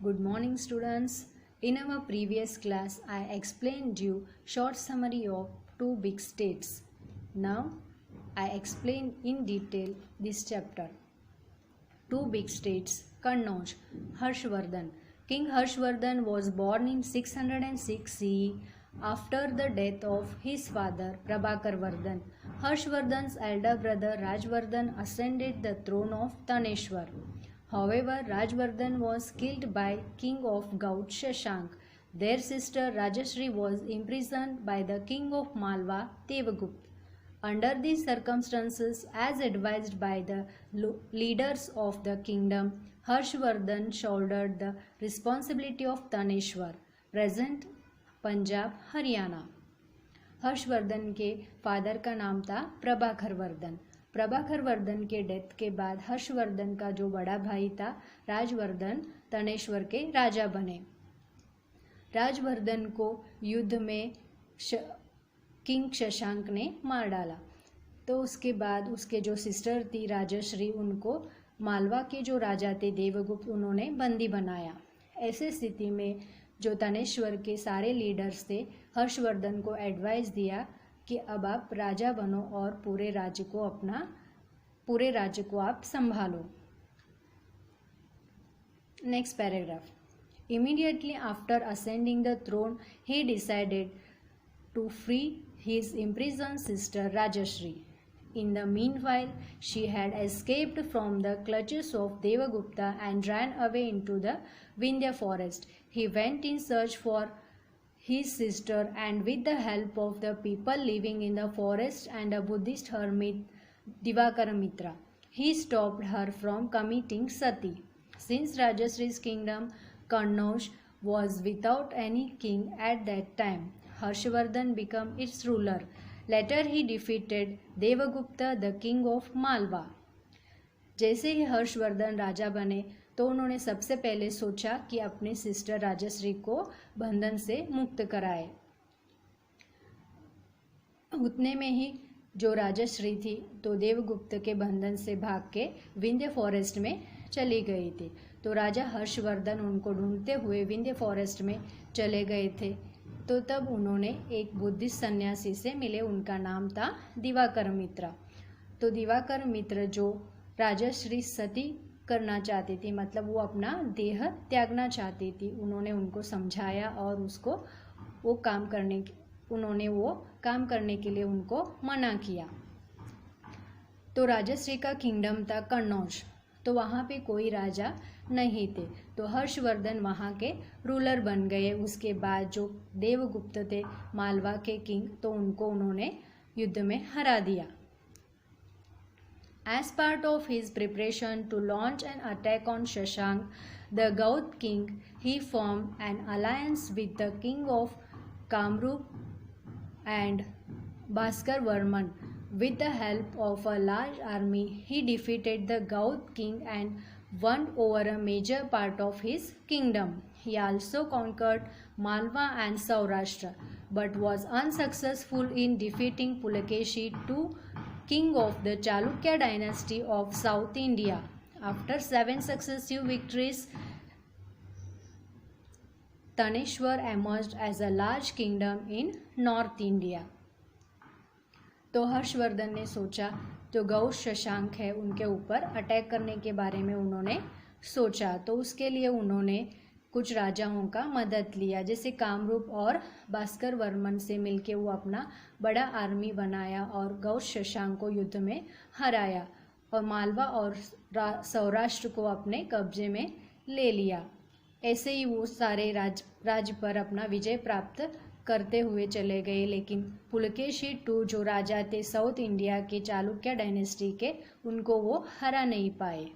Good morning students. In our previous class I explained you short summary of two big states. Now I explain in detail this chapter. Two big states, Kannauj, Harshvardhan. King Harshvardhan was born in 606 CE after the death of his father Prabhakarvardhan. Harshvardhan's elder brother Rajvardhan ascended the throne of Taneshwar. However, Rajvardhan was killed by king of Gaud Shashank. Their sister Rajashri was imprisoned by the king of Malwa Devagupta. Under these circumstances, as advised by the leaders of the kingdom, Harshvardhan shouldered the responsibility of Taneshwar, present Punjab Haryana. Harshvardhan के father का नाम था प्रभाकर वर्धन. प्रभाकर वर्धन के death के बाद हर्षवर्धन का जो बड़ा भाई था राजवर्धन तनेश्वर के राजा बने. राजवर्धन को युद्ध में किंग शशांक ने मार डाला. तो उसके बाद उसके जो सिस्टर थी राजश्री, उनको मालवा के जो राजा थे देवगुप्त, उन्होंने बंदी बनाया. ऐसे स्थिति में जो तनेश्वर के सारे लीडर्स थे, हर्षवर्धन को एडवाइस दिया कि अब आप राजा बनो और पूरे राज्य को आप संभालो. Next paragraph. Immediately after ascending the throne, he decided to free his imprisoned sister Rajashri. In the meanwhile, she had escaped from the clutches of Devagupta and ran away into the Vindhya forest. He went in search for his sister, and with the help of the people living in the forest and a Buddhist hermit Divakaramitra, he stopped her from committing sati. Since Rajashri's kingdom Kannauj was without any king at that time, Harshvardhan became its ruler. Later he defeated Devagupta, the king of Malwa. जैसे ही हर्षवर्धन राजा बने तो उन्होंने सबसे पहले सोचा कि अपनी sister Rajshree को बंधन से मुक्त कराए. उतने में ही जो राजश्री थी तो देवगुप्त के बंधन से भाग के विंध्य फॉरेस्ट में चली गई थी. तो राजा हर्षवर्धन उनको ढूंढते हुए विंध्य फॉरेस्ट में चले गए थे. तो तब उन्होंने एक बुद्धिस्ट सन्यासी से मिले. उनका नाम था दिवाकर मित्र. तो दिवाकर मित्र जो राजश्री सती करना चाहती थी, मतलब वो अपना देह त्यागना चाहती थी, उन्होंने उनको समझाया और उसको वो काम करने के लिए उनको मना किया. तो राजश्री का किंगडम था कन्नौज. तो वहाँ पे कोई राजा नहीं थे. तो हर्षवर्धन वहाँ के रूलर बन गए. उसके बाद जो देवगुप्त थे मालवा के किंग, तो उनको उन्होंने युद्ध में हरा दिया. As part of his preparation to launch an attack on Shashank, the Gaud king, he formed an alliance with the king of Kamrup and Bhaskar Varman. With the help of a large army, he defeated the Gaud king and won over a major part of his kingdom. He also conquered Malwa and Saurashtra, but was unsuccessful in defeating Pulakeshi II, king of the Chalukya dynasty of South India. After 7 successive victories, Taneshwar emerged as a large kingdom in North India. तो हर्षवर्धन ने सोचा जो गौ शशांक है उनके ऊपर attack करने के बारे में उन्होंने सोचा. तो उसके लिए उन्होंने कुछ राजाओं का मदद लिया, जैसे कामरूप और भास्कर वर्मन से मिलके वो अपना बड़ा आर्मी बनाया और गौ शशांक को युद्ध में हराया और मालवा और सौराष्ट्र को अपने कब्जे में ले लिया. ऐसे ही वो सारे राज्य पर अपना विजय प्राप्त करते हुए चले गए. लेकिन पुलकेशी II जो राजा थे साउथ इंडिया के चालुक्य डायनेस्टी के, उनको वो हरा नहीं पाए.